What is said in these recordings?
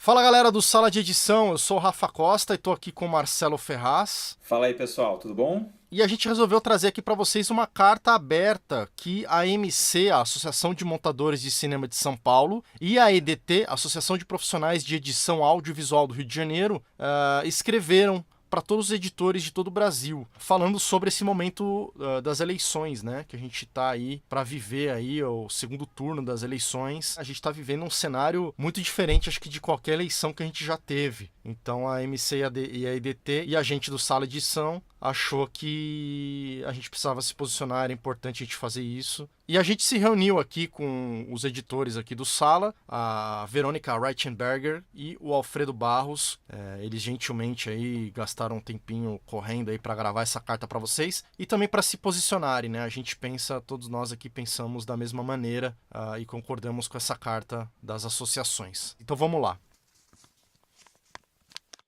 Fala galera do Sala de Edição, eu sou o Rafa Costa e tô aqui com o Marcelo Ferraz. Fala aí, pessoal, tudo bom? E a gente resolveu trazer aqui para vocês uma carta aberta que a AMC, a Associação de Montadores de Cinema de São Paulo, e a EDT, a Associação de Profissionais de Edição Audiovisual do Rio de Janeiro, escreveram para todos os editores de todo o Brasil, falando sobre esse momento das eleições, né? Que a gente está aí para viver aí o segundo turno das eleições. A gente está vivendo um cenário muito diferente, acho que de qualquer eleição que a gente já teve. Então a MC e a EDT e a gente do Sala de Edição achou que a gente precisava se posicionar, era importante a gente fazer isso. E a gente se reuniu aqui com os editores aqui do Sala, a Verônica Reichenberger e o Alfredo Barros. Eles gentilmente aí gastaram um tempinho correndo aí para gravar essa carta para vocês e também para se posicionarem, né? A gente pensa, todos nós aqui pensamos da mesma maneira e concordamos com essa carta das associações. Então vamos lá.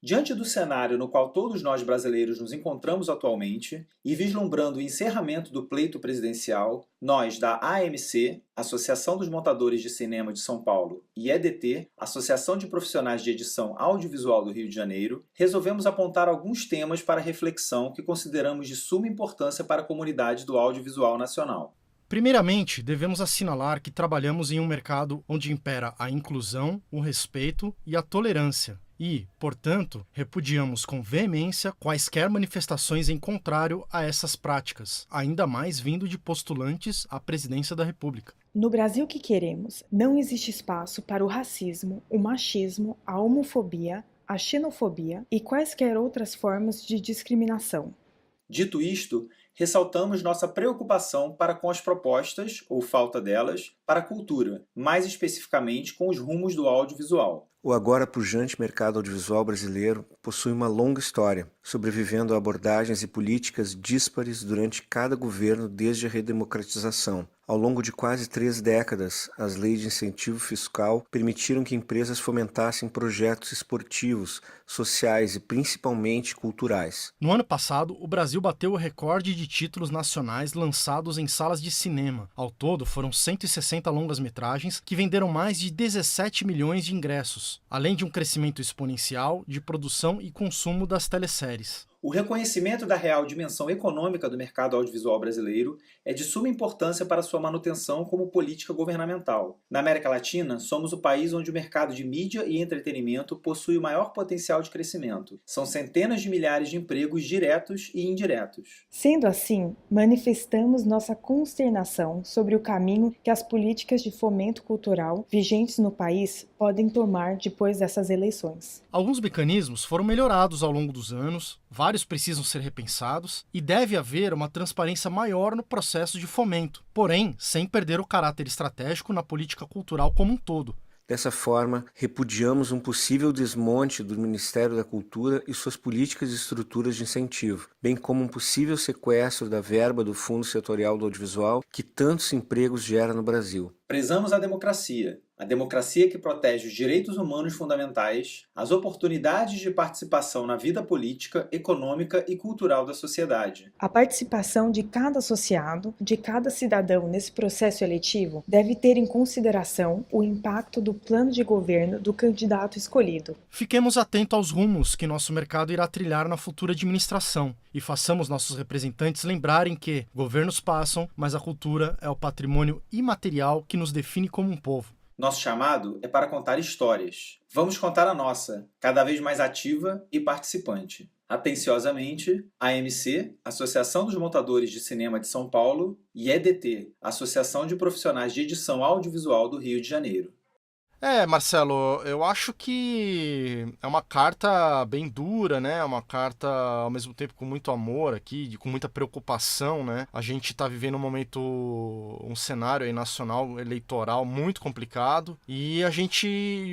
Diante do cenário no qual todos nós brasileiros nos encontramos atualmente e vislumbrando o encerramento do pleito presidencial, nós da AMC, Associação dos Montadores de Cinema de São Paulo, e EDT, Associação de Profissionais de Edição Audiovisual do Rio de Janeiro, resolvemos apontar alguns temas para reflexão que consideramos de suma importância para a comunidade do audiovisual nacional. Primeiramente, devemos assinalar que trabalhamos em um mercado onde impera a inclusão, o respeito e a tolerância. E, portanto, repudiamos com veemência quaisquer manifestações em contrário a essas práticas, ainda mais vindo de postulantes à presidência da República. No Brasil que queremos, não existe espaço para o racismo, o machismo, a homofobia, a xenofobia e quaisquer outras formas de discriminação. Dito isto, ressaltamos nossa preocupação para com as propostas, ou falta delas, para a cultura, mais especificamente com os rumos do audiovisual. O agora pujante mercado audiovisual brasileiro possui uma longa história, sobrevivendo a abordagens e políticas díspares durante cada governo desde a redemocratização. Ao longo de quase 3 décadas, as leis de incentivo fiscal permitiram que empresas fomentassem projetos esportivos, sociais e principalmente culturais. No ano passado, o Brasil bateu o recorde de títulos nacionais lançados em salas de cinema. Ao todo, foram 160 longas-metragens que venderam mais de 17 milhões de ingressos, além de um crescimento exponencial de produção e consumo das teleséries. O reconhecimento da real dimensão econômica do mercado audiovisual brasileiro é de suma importância para sua manutenção como política governamental. Na América Latina, somos o país onde o mercado de mídia e entretenimento possui o maior potencial de crescimento. São centenas de milhares de empregos diretos e indiretos. Sendo assim, manifestamos nossa consternação sobre o caminho que as políticas de fomento cultural vigentes no país podem tomar depois dessas eleições. Alguns mecanismos foram melhorados ao longo dos anos, vários precisam ser repensados e deve haver uma transparência maior no processo de fomento, porém, sem perder o caráter estratégico na política cultural como um todo. Dessa forma, repudiamos um possível desmonte do Ministério da Cultura e suas políticas e estruturas de incentivo, bem como um possível sequestro da verba do Fundo Setorial do Audiovisual que tantos empregos gera no Brasil. Prezamos a democracia que protege os direitos humanos fundamentais, as oportunidades de participação na vida política, econômica e cultural da sociedade. A participação de cada associado, de cada cidadão nesse processo eletivo, deve ter em consideração o impacto do plano de governo do candidato escolhido. Fiquemos atentos aos rumos que nosso mercado irá trilhar na futura administração e façamos nossos representantes lembrarem que governos passam, mas a cultura é o patrimônio imaterial que nos define como um povo. Nosso chamado é para contar histórias. Vamos contar a nossa, cada vez mais ativa e participante. Atenciosamente, AMC, Associação dos Montadores de Cinema de São Paulo, e EDT, Associação de Profissionais de Edição Audiovisual do Rio de Janeiro. Marcelo, eu acho que é uma carta bem dura, né? É uma carta, ao mesmo tempo, com muito amor aqui, com muita preocupação, né? A gente tá vivendo um momento, um cenário aí nacional eleitoral muito complicado e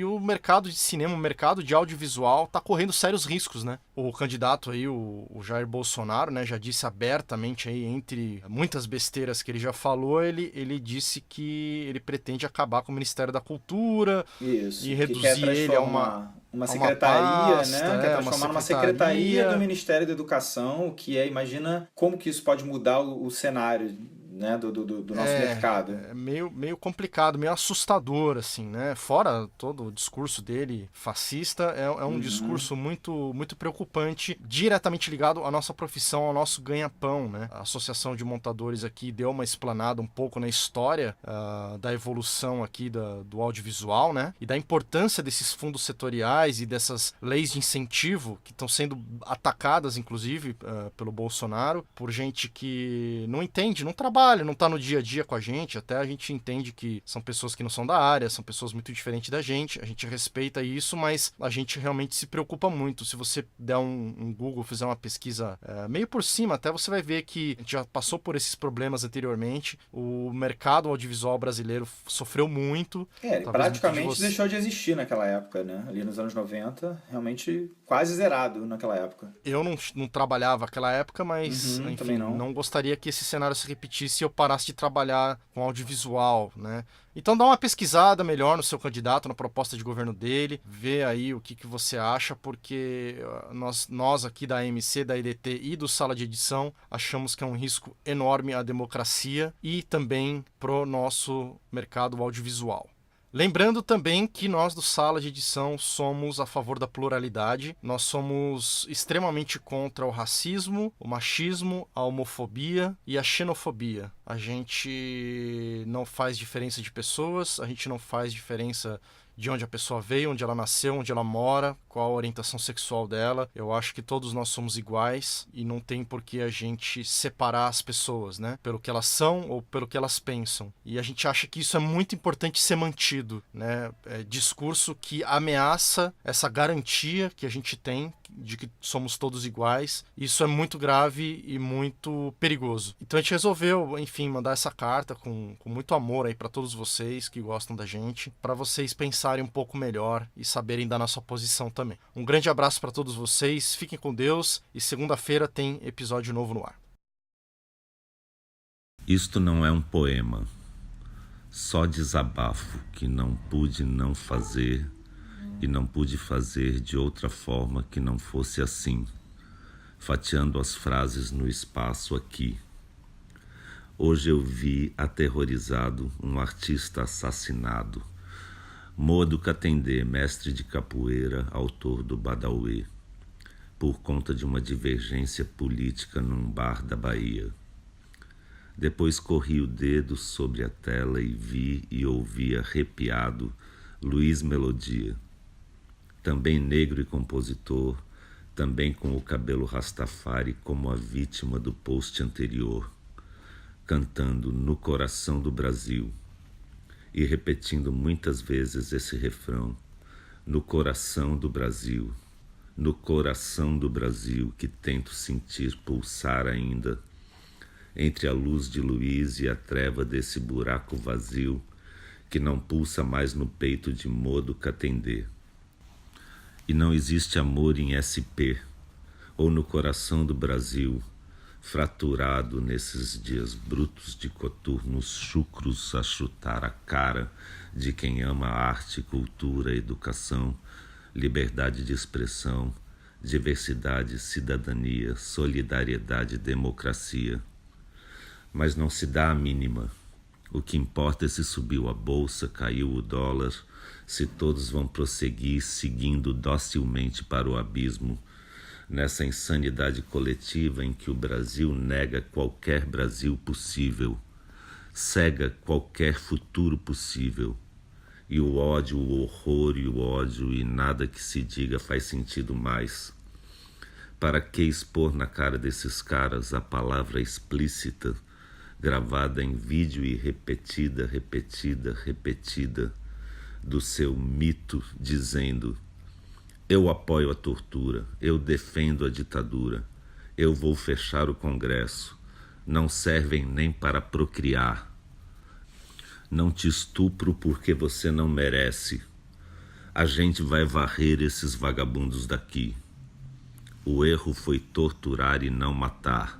o mercado de cinema, o mercado de audiovisual tá correndo sérios riscos, né? O candidato aí, o Jair Bolsonaro, né, já disse abertamente aí, entre muitas besteiras que ele já falou, ele disse que ele pretende acabar com o Ministério da Cultura, Isso, e que quer reduzir ele a uma secretaria, pasta, né? Quer transformar numa secretaria do secretaria. Ministério da Educação, o que imagina como que isso pode mudar o cenário, né, do nosso mercado. É meio complicado, meio assustador, assim, né? Fora todo o discurso dele fascista, é um discurso muito, muito preocupante, diretamente ligado à nossa profissão, ao nosso ganha-pão, né? A Associação de Montadores aqui deu uma explanada um pouco na história da evolução aqui do audiovisual, né? E da importância desses fundos setoriais e dessas leis de incentivo que estão sendo atacadas, inclusive, pelo Bolsonaro, por gente que não entende, não trabalha, não tá no dia a dia com a gente. Até a gente entende que são pessoas que não são da área, são pessoas muito diferentes da gente, a gente respeita isso, mas a gente realmente se preocupa muito. Se você der um Google, fizer uma pesquisa meio por cima, até você vai ver que a gente já passou por esses problemas anteriormente. O mercado audiovisual brasileiro sofreu muito. Ele praticamente deixou de existir naquela época, né? Ali nos anos 90, realmente quase zerado naquela época. Eu não trabalhava naquela época, mas enfim, não gostaria que esse cenário se repetisse e eu parasse de trabalhar com audiovisual, né? Então dá uma pesquisada melhor no seu candidato, na proposta de governo dele, vê aí o que você acha, porque nós aqui da AMC, da EDT e do Sala de Edição achamos que é um risco enorme à democracia e também pro nosso mercado audiovisual. Lembrando também que nós do Sala de Edição somos a favor da pluralidade, nós somos extremamente contra o racismo, o machismo, a homofobia e a xenofobia. A gente não faz diferença de pessoas, a gente não faz diferença de onde a pessoa veio, onde ela nasceu, onde ela mora, qual a orientação sexual dela. Eu acho que todos nós somos iguais e não tem por que a gente separar as pessoas, né? Pelo que elas são ou pelo que elas pensam. E a gente acha que isso é muito importante ser mantido, né? É discurso que ameaça essa garantia que a gente tem de que somos todos iguais. Isso é muito grave e muito perigoso. Então a gente resolveu, enfim, mandar essa carta com muito amor aí para todos vocês que gostam da gente, para vocês pensarem um pouco melhor e saberem da nossa posição também. Um grande abraço para todos vocês, fiquem com Deus e segunda-feira tem episódio novo no ar. Isto não é um poema, só desabafo que não pude não fazer e não pude fazer de outra forma que não fosse assim, fatiando as frases no espaço aqui. Hoje eu vi aterrorizado um artista assassinado, Modo Katendê, mestre de capoeira, autor do Badauê, por conta de uma divergência política num bar da Bahia. Depois corri o dedo sobre a tela e vi e ouvi arrepiado Luiz Melodia, também negro e compositor, também com o cabelo rastafari como a vítima do post anterior, cantando No Coração do Brasil e repetindo muitas vezes esse refrão, no coração do Brasil, no coração do Brasil que tento sentir pulsar ainda, entre a luz de Luiz e a treva desse buraco vazio que não pulsa mais no peito de Modo Katendê. E não existe amor em SP, ou no coração do Brasil, fraturado nesses dias brutos de coturnos chucros a chutar a cara de quem ama arte, cultura, educação, liberdade de expressão, diversidade, cidadania, solidariedade, democracia. Mas não se dá a mínima. O que importa é se subiu a bolsa, caiu o dólar, se todos vão prosseguir seguindo docilmente para o abismo, nessa insanidade coletiva em que o Brasil nega qualquer Brasil possível, cega qualquer futuro possível, e o ódio, o horror e o ódio e nada que se diga faz sentido mais. Para que expor na cara desses caras a palavra explícita, gravada em vídeo e repetida, do seu mito dizendo: eu apoio a tortura, eu defendo a ditadura, eu vou fechar o Congresso, não servem nem para procriar. Não te estupro porque você não merece. A gente vai varrer esses vagabundos daqui. O erro foi torturar e não matar.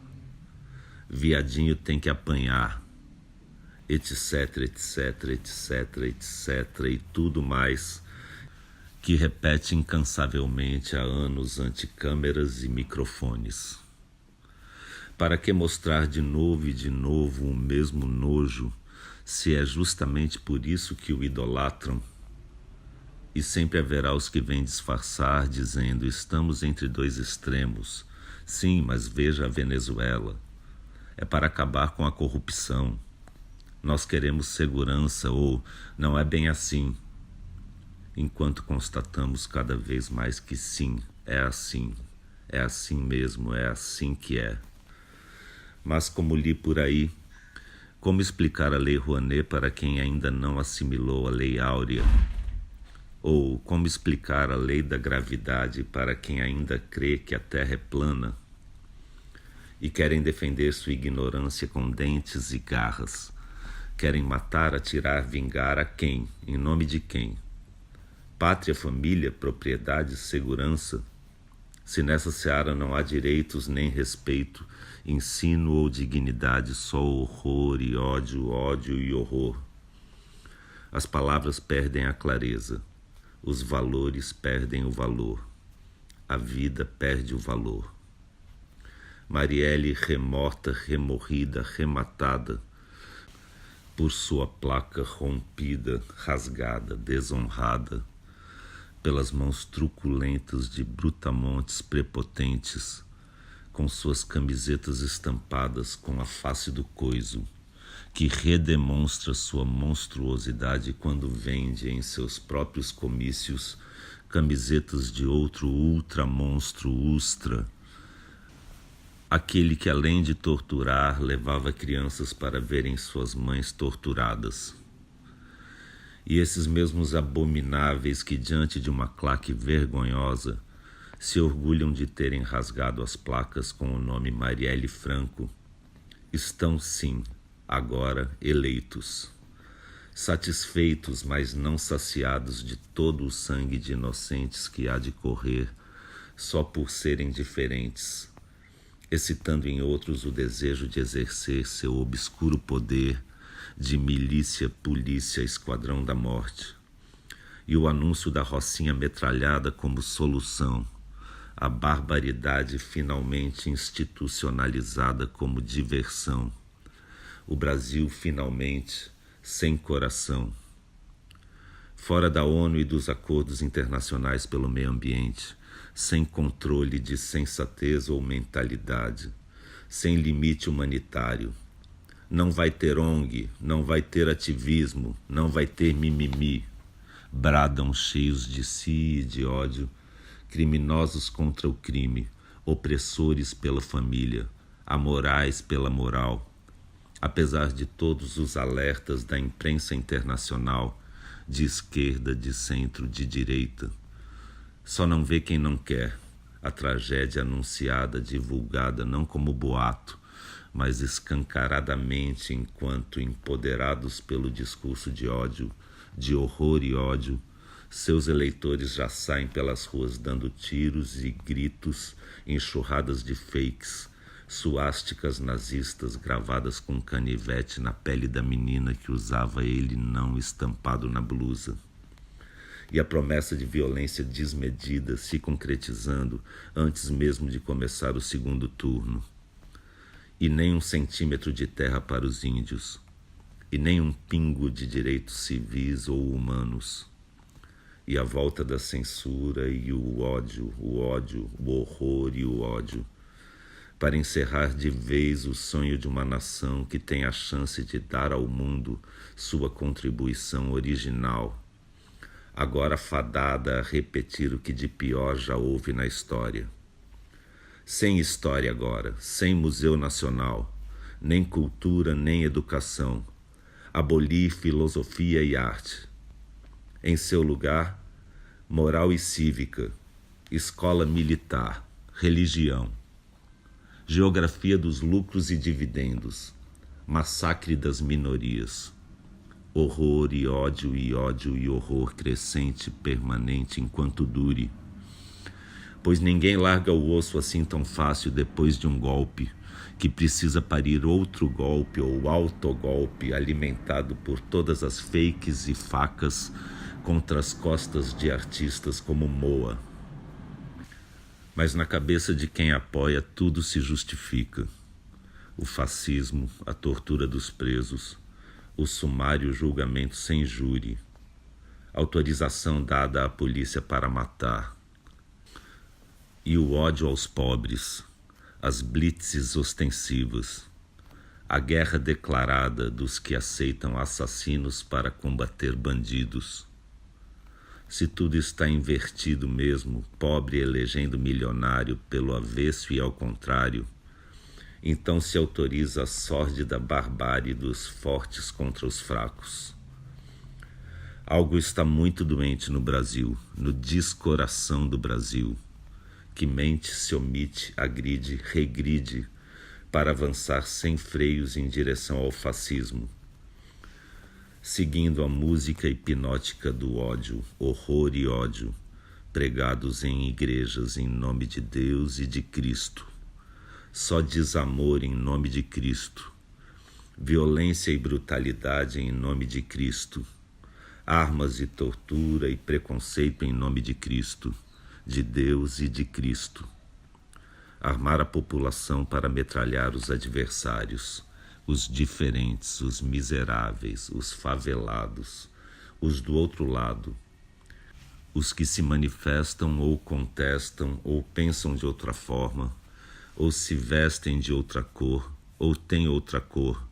Viadinho tem que apanhar, etc, e tudo mais que repete incansavelmente há anos ante câmeras e microfones. Para que mostrar de novo e de novo o mesmo nojo, se é justamente por isso que o idolatram? E sempre haverá os que vêm disfarçar, dizendo: estamos entre dois extremos. Sim, mas veja a Venezuela. É para acabar com a corrupção. Nós queremos segurança, ou não é bem assim. Enquanto constatamos cada vez mais que sim, é assim mesmo, é assim que é. Mas como li por aí, como explicar a Lei Rouanet para quem ainda não assimilou a Lei Áurea? Ou como explicar a lei da gravidade para quem ainda crê que a Terra é plana? E querem defender sua ignorância com dentes e garras. Querem matar, atirar, vingar a quem? Em nome de quem? Pátria, família, propriedade, segurança? Se nessa seara não há direitos nem respeito, ensino ou dignidade, só horror e ódio, ódio e horror. As palavras perdem a clareza. Os valores perdem o valor. A vida perde o valor. Marielle remorta, remorrida, rematada por sua placa rompida, rasgada, desonrada pelas mãos truculentas de brutamontes prepotentes, com suas camisetas estampadas com a face do coiso, que redemonstra sua monstruosidade quando vende em seus próprios comícios camisetas de outro ultramonstro ustra, aquele que além de torturar levava crianças para verem suas mães torturadas. E esses mesmos abomináveis que diante de uma claque vergonhosa se orgulham de terem rasgado as placas com o nome Marielle Franco, estão sim agora eleitos, satisfeitos, mas não saciados de todo o sangue de inocentes que há de correr só por serem diferentes, excitando em outros o desejo de exercer seu obscuro poder de milícia, polícia, esquadrão da morte, e o anúncio da rocinha metralhada como solução, a barbaridade finalmente institucionalizada como diversão, o Brasil finalmente sem coração. Fora da ONU e dos acordos internacionais pelo meio ambiente, sem controle de sensatez ou mentalidade, sem limite humanitário. Não vai ter ONG, não vai ter ativismo, não vai ter mimimi. Bradam cheios de si e de ódio, criminosos contra o crime, opressores pela família, amorais pela moral. Apesar de todos os alertas da imprensa internacional, de esquerda, de centro, de direita. Só não vê quem não quer a tragédia anunciada, divulgada não como boato, mas escancaradamente enquanto empoderados pelo discurso de ódio, de horror e ódio, seus eleitores já saem pelas ruas dando tiros e gritos, enxurradas de fakes, suásticas nazistas gravadas com canivete na pele da menina que usava ele não estampado na blusa. E a promessa de violência desmedida se concretizando antes mesmo de começar o segundo turno. E nem 1 centímetro de terra para os índios, e nem um pingo de direitos civis ou humanos. E a volta da censura e o ódio, o horror e o ódio, para encerrar de vez o sonho de uma nação que tem a chance de dar ao mundo sua contribuição original, agora fadada a repetir o que de pior já houve na história. Sem história agora, sem Museu Nacional, nem cultura, nem educação, abolir filosofia e arte. Em seu lugar, moral e cívica, escola militar, religião, geografia dos lucros e dividendos, massacre das minorias, horror e ódio e horror crescente, permanente enquanto dure. Pois ninguém larga o osso assim tão fácil depois de um golpe, que precisa parir outro golpe ou autogolpe alimentado por todas as fakes e facas contra as costas de artistas como Moa. Mas na cabeça de quem apoia tudo se justifica. o fascismo, a tortura dos presos, o sumário julgamento sem júri, autorização dada à polícia para matar, e o ódio aos pobres, as blitzes ostensivas, a guerra declarada dos que aceitam assassinos para combater bandidos. Se tudo está invertido mesmo, pobre elegendo milionário pelo avesso e ao contrário, então se autoriza a sórdida barbárie dos fortes contra os fracos. Algo está muito doente no Brasil, no descoração do Brasil, que mente, se omite, agride, regride, para avançar sem freios em direção ao fascismo, seguindo a música hipnótica do ódio, horror e ódio, pregados em igrejas em nome de Deus e de Cristo. Só desamor em nome de Cristo, violência e brutalidade em nome de Cristo, armas e tortura e preconceito em nome de Cristo, de Deus e de Cristo. Armar a população para metralhar os adversários, os diferentes, os miseráveis, os favelados, os do outro lado, os que se manifestam ou contestam ou pensam de outra forma, ou se vestem de outra cor, ou têm outra cor,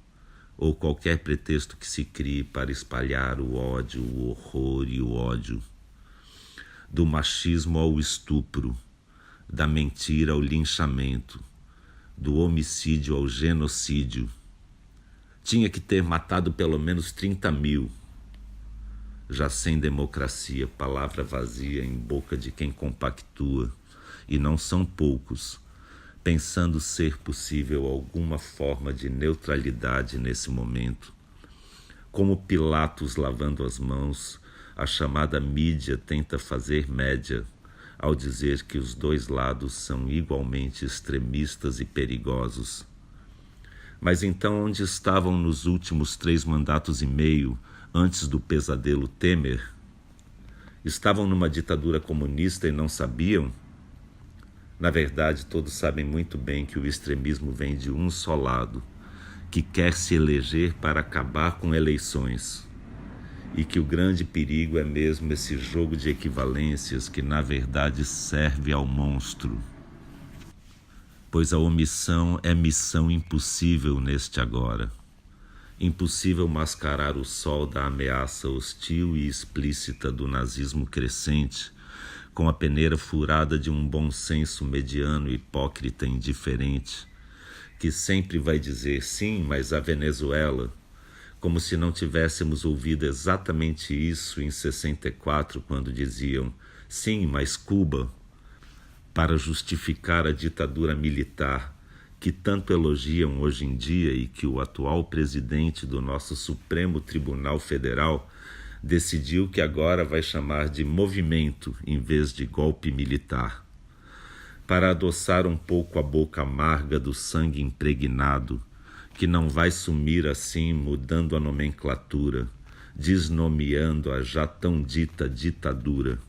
ou qualquer pretexto que se crie para espalhar o ódio, o horror e o ódio. Do machismo ao estupro, da mentira ao linchamento, do homicídio ao genocídio. Tinha que ter matado pelo menos 30 mil. Já sem democracia, palavra vazia em boca de quem compactua, e não são poucos, pensando ser possível alguma forma de neutralidade nesse momento. Como Pilatos lavando as mãos, a chamada mídia tenta fazer média ao dizer que os dois lados são igualmente extremistas e perigosos. Mas então onde estavam nos últimos 3 mandatos e meio, antes do pesadelo Temer? Estavam numa ditadura comunista e não sabiam? Na verdade, todos sabem muito bem que o extremismo vem de um só lado, que quer se eleger para acabar com eleições, e que o grande perigo é mesmo esse jogo de equivalências que, na verdade, serve ao monstro. Pois a omissão é missão impossível neste agora. Impossível mascarar o sol da ameaça hostil e explícita do nazismo crescente, com a peneira furada de um bom senso mediano, hipócrita e indiferente, que sempre vai dizer sim, mas a Venezuela, como se não tivéssemos ouvido exatamente isso em 64, quando diziam sim, mas Cuba, para justificar a ditadura militar que tanto elogiam hoje em dia e que o atual presidente do nosso Supremo Tribunal Federal decidiu que agora vai chamar de movimento em vez de golpe militar, para adoçar um pouco a boca amarga do sangue impregnado, que não vai sumir assim mudando a nomenclatura, desnomeando a já tão dita ditadura.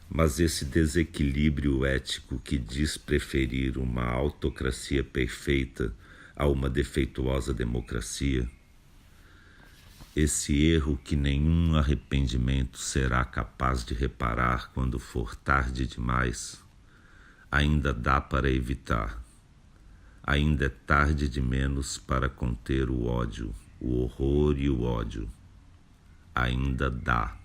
Mas esse desequilíbrio ético que diz preferir uma autocracia perfeita a uma defeituosa democracia, esse erro que nenhum arrependimento será capaz de reparar quando for tarde demais, ainda dá para evitar. Ainda é tarde de menos para conter o ódio, o horror e o ódio. Ainda dá.